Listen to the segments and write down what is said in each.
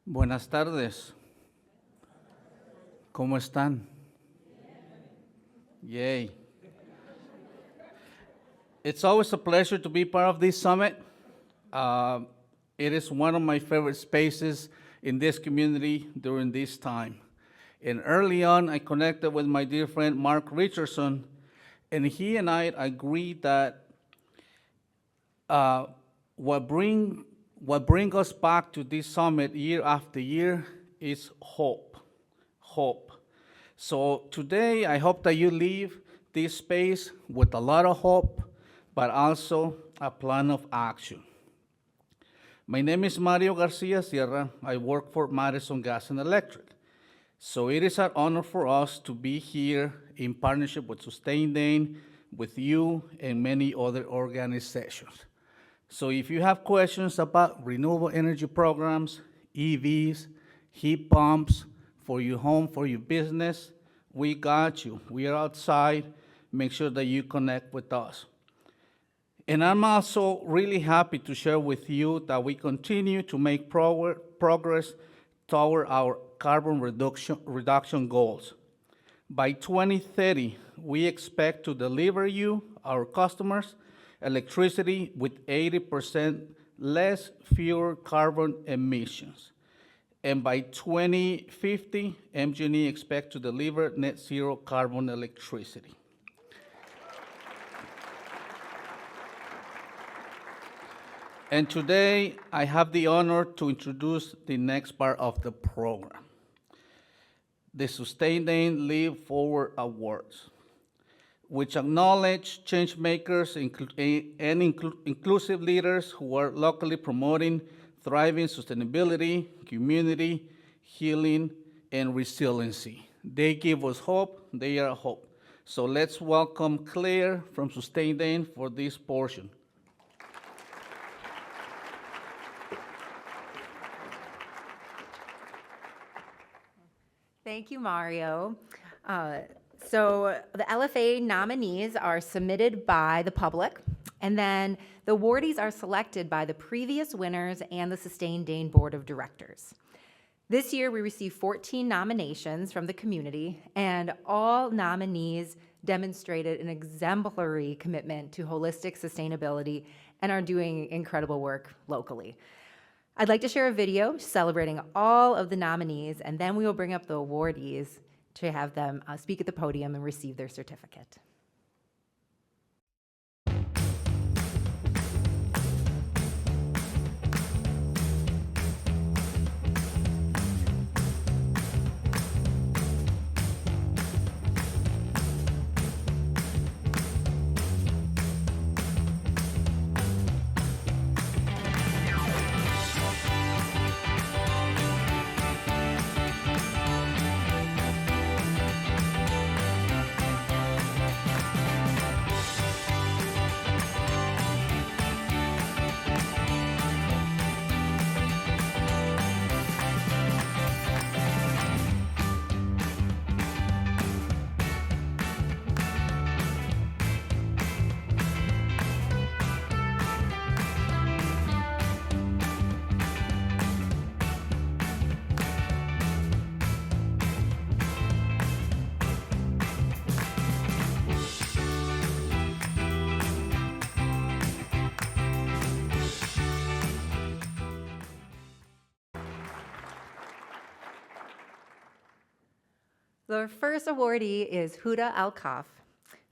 Buenas tardes. ¿Cómo están? Yay. It's always a pleasure to be part of this summit. It is one of my favorite spaces in this community during this time. And early on, I connected with my dear friend Mark Richardson, and he and I agreed that what bring us back to this summit year after year is hope. Hope. So today, I hope that you leave this space with a lot of hope, but also a plan of action. My name is Mario Garcia Sierra. I work for Madison Gas and Electric. So it is an honor for us to be here in partnership with Sustain Dane, with you, and many other organizations. So if you have questions about renewable energy programs, EVs, heat pumps, for your home, for your business, we got you. We are outside. Make sure that you connect with us. And I'm also really happy to share with you that we continue to make progress toward our carbon reduction goals. By 2030, we expect to deliver you, our customers, electricity with 80% less fewer carbon emissions. And by 2050, MGE expect to deliver net zero carbon electricity. And today, I have the honor to introduce the next part of the program, the Sustain Dane Leap Forward Awards, which acknowledge change makers and inclusive leaders who are locally promoting thriving sustainability, community, healing, and resiliency. They give us hope, they are hope. So let's welcome Claire from Sustain Dane for this portion. Thank you, Mario. So the LFA nominees are submitted by the public, and then the awardees are selected by the previous winners and the Sustain Dane Board of Directors. This year, we received 14 nominations from the community, and all nominees demonstrated an exemplary commitment to holistic sustainability and are doing incredible work locally. I'd like to share a video celebrating all of the nominees, and then we will bring up the awardees to have them speak at the podium and receive their certificate. The first awardee is Huda Alkaff.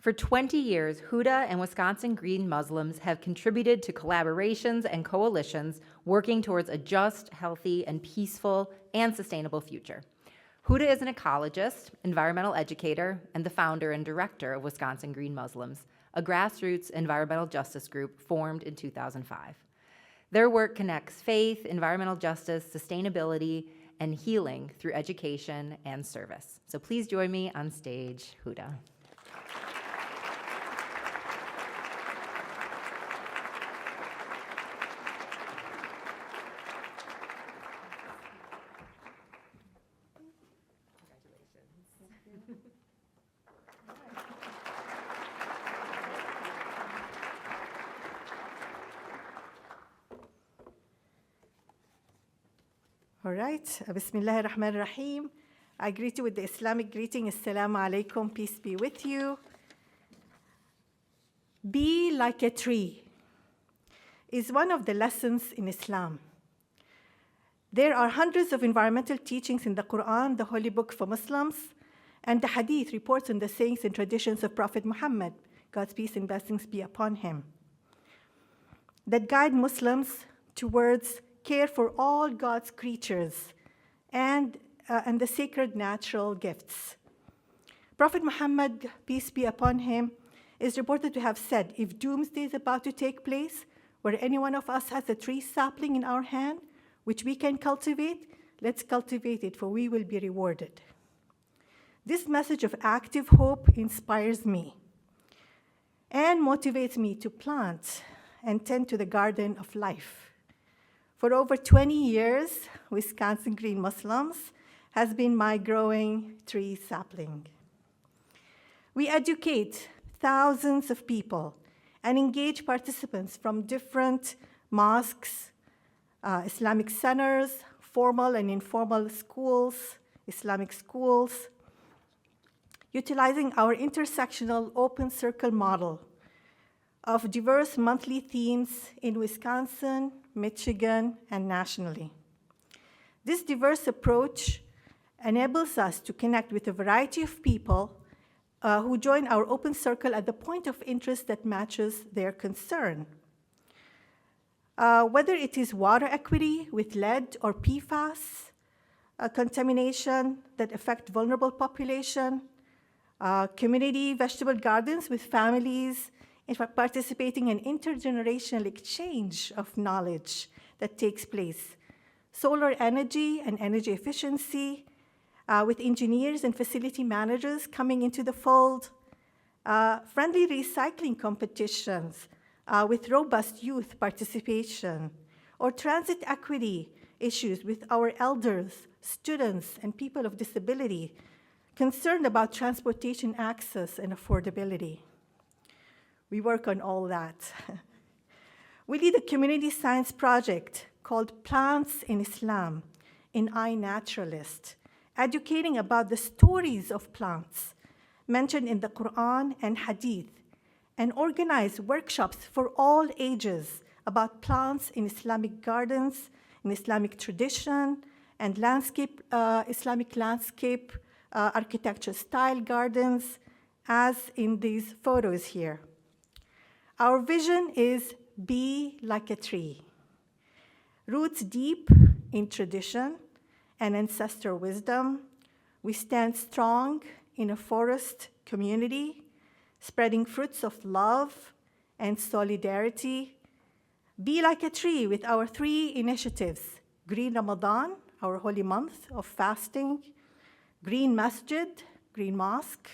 For 20 years, Huda and Wisconsin Green Muslims have contributed to collaborations and coalitions working towards a just, healthy, and peaceful and sustainable future. Huda is an ecologist, environmental educator, and the founder and director of Wisconsin Green Muslims, a grassroots environmental justice group formed in 2005. Their work connects faith, environmental justice, sustainability, and healing through education and service. So please join me on stage, Huda. All right. Bismillah ar-Rahman ar-Rahim. I greet you with the Islamic greeting. Assalamu alaikum. Peace be with you. Be like a tree is one of the lessons in Islam. There are hundreds of environmental teachings in the Quran, the holy book for Muslims, and the Hadith reports on the sayings and traditions of Prophet Muhammad, God's peace and blessings be upon him, that guide Muslims towards care for all God's creatures and the sacred natural gifts. Prophet Muhammad, peace be upon him, is reported to have said, if doomsday is about to take place, where any one of us has a tree sapling in our hand, which we can cultivate, let's cultivate it, for we will be rewarded. This message of active hope inspires me and motivates me to plant and tend to the garden of life. For over 20 years, Wisconsin Green Muslims has been my growing tree sapling. We educate thousands of people and engage participants from different mosques, Islamic centers, formal and informal schools, Islamic schools, utilizing our intersectional open circle model of diverse monthly themes in Wisconsin, Michigan, and nationally. This diverse approach enables us to connect with a variety of people who join our open circle at the point of interest that matches their concern. Whether it is water equity with lead or PFAS, contamination that affect vulnerable population, community vegetable gardens with families, in fact, participating in intergenerational exchange of knowledge that takes place, solar energy and energy efficiency, with engineers and facility managers coming into the fold, friendly recycling competitions with robust youth participation, or transit equity issues with our elders, students, and people of disability concerned about transportation access and affordability. We work on all that. We lead a community science project called Plants in Islam in iNaturalist, educating about the stories of plants mentioned in the Quran and Hadith, and organize workshops for all ages about plants in Islamic gardens, in Islamic tradition, and landscape, Islamic landscape architecture style gardens, as in these photos here. Our vision is be like a tree, roots deep in tradition and ancestral wisdom. We stand strong in a forest community, spreading fruits of love and solidarity. Be like a tree with our 3 initiatives: Green Ramadan, our holy month of fasting; Green Masjid, Green Mosque.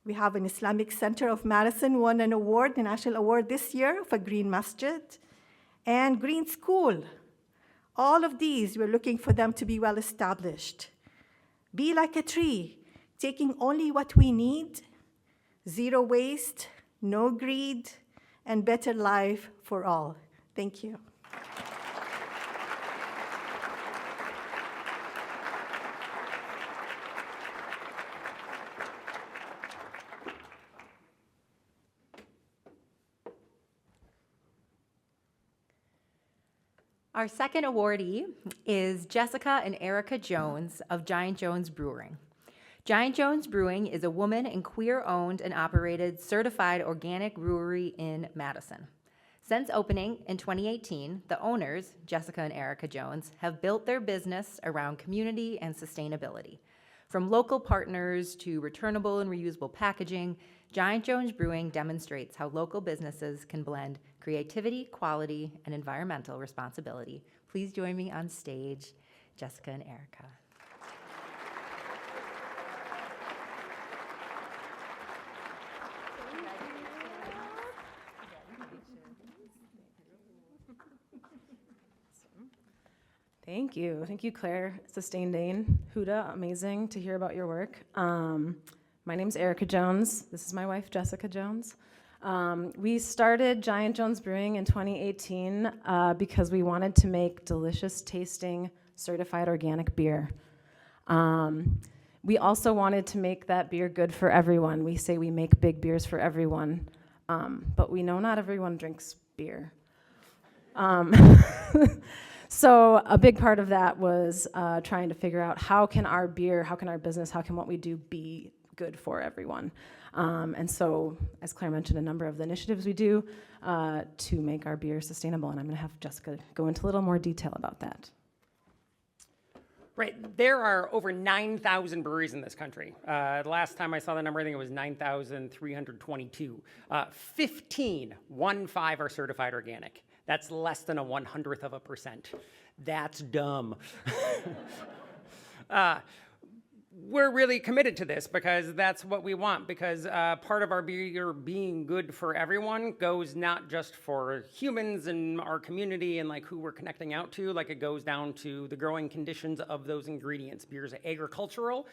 We have an Islamic Center of Madison won an award, a national award this year for Green Masjid; and Green School. All of these, we're looking for them to be well established. Be like a tree, taking only what we need, zero waste, no greed, and better life for all. Thank you. Our second awardee is Jessica and Erika Jones of Giant Jones Brewing. Giant Jones Brewing is a woman and queer-owned and operated certified organic brewery in Madison. Since opening in 2018, the owners, Jessica and Erika Jones, have built their business around community and sustainability. From local partners to returnable and reusable packaging, Giant Jones Brewing demonstrates how local businesses can blend creativity, quality, and environmental responsibility. Please join me on stage, Jessica and Erika. Thank you. Thank you, Claire. Sustained Dane. Huda, amazing to hear about your work. My name's Erika Jones. This is my wife, Jessica Jones. We started Giant Jones Brewing in 2018 because we wanted to make delicious tasting certified organic beer. We also wanted to make that beer good for everyone. We say we make big beers for everyone, but we know not everyone drinks beer. So a big part of that was trying to figure out how can our beer, how can our business, how can what we do be good for everyone? And so, as Claire mentioned, a number of the initiatives we do to make our beer sustainable, and I'm going to have Jessica go into a little more detail about that. Right, there are over 9,000 breweries in this country. The last time I saw the number, I think it was 9,322. 15 are certified organic. That's less than 1/100%. That's dumb. We're really committed to this because that's what we want, because part of our beer being good for everyone goes not just for humans and our community and like who we're connecting out to, like it goes down to the growing conditions of those ingredients. Beer is agricultural,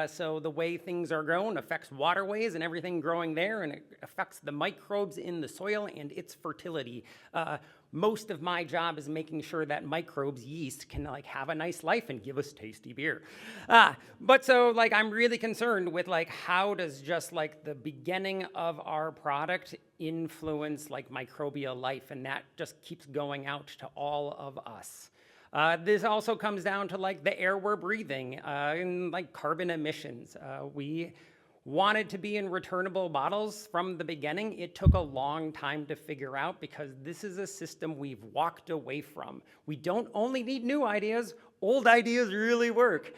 so the way things are grown affects waterways and everything growing there, and it affects the microbes in the soil and its fertility. Most of my job is making sure that microbes, yeast, can like have a nice life and give us tasty beer. But so like I'm really concerned with like how does just like the beginning of our product influence like microbial life, and that just keeps going out to all of us. This also comes down to like the air we're breathing and like carbon emissions. We wanted to be in returnable bottles from the beginning. It took a long time to figure out because this is a system we've walked away from. We don't only need new ideas, old ideas really work.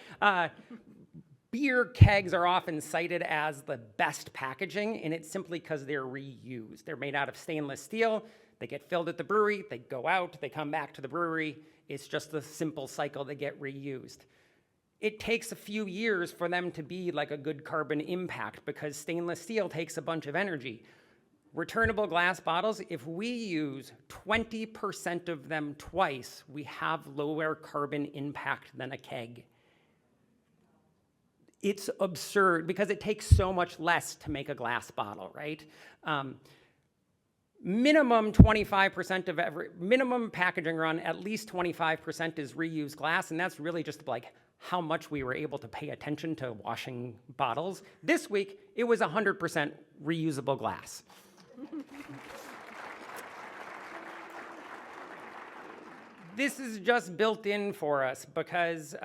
Beer kegs are often cited as the best packaging, and it's simply because they're reused. They're made out of stainless steel. They get filled at the brewery, they go out, they come back to the brewery. It's just a simple cycle, they get reused. It takes a few years for them to be like a good carbon impact because stainless steel takes a bunch of energy. Returnable glass bottles, if we use 20% of them twice, we have lower carbon impact than a keg. It's absurd because it takes so much less to make a glass bottle, right? Minimum 25% of minimum packaging run, at least 25% is reused glass, and that's really just like how much we were able to pay attention to washing bottles. This week, it was 100% reusable glass. This is just built in for us because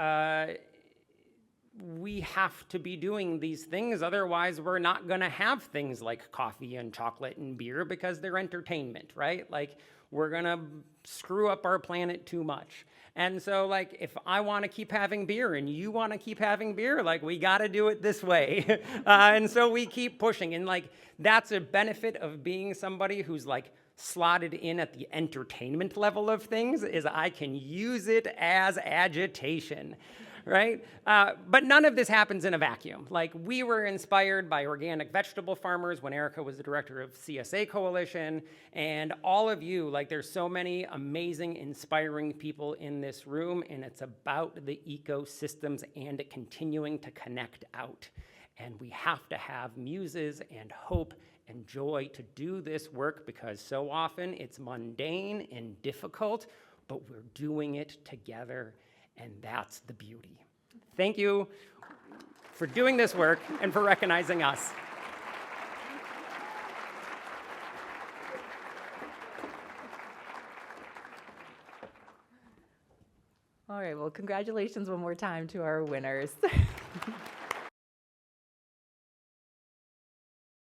we have to be doing these things, otherwise we're not gonna have things like coffee and chocolate and beer because they're entertainment, right? Like, we're gonna screw up our planet too much. And so, like, if I wanna keep having beer and you wanna keep having beer, like, we gotta do it this way. And so we keep pushing, and like, that's a benefit of being somebody who's like slotted in at the entertainment level of things, is I can use it as agitation. Right? But none of this happens in a vacuum. Like, we were inspired by organic vegetable farmers when Erika was the director of CSA Coalition, and all of you, like, there's so many amazing, inspiring people in this room, and it's about the ecosystems and it continuing to connect out. And we have to have muses and hope and joy to do this work because so often it's mundane and difficult, but we're doing it together. And that's the beauty. Thank you for doing this work and for recognizing us. All right, well, congratulations one more time to our winners.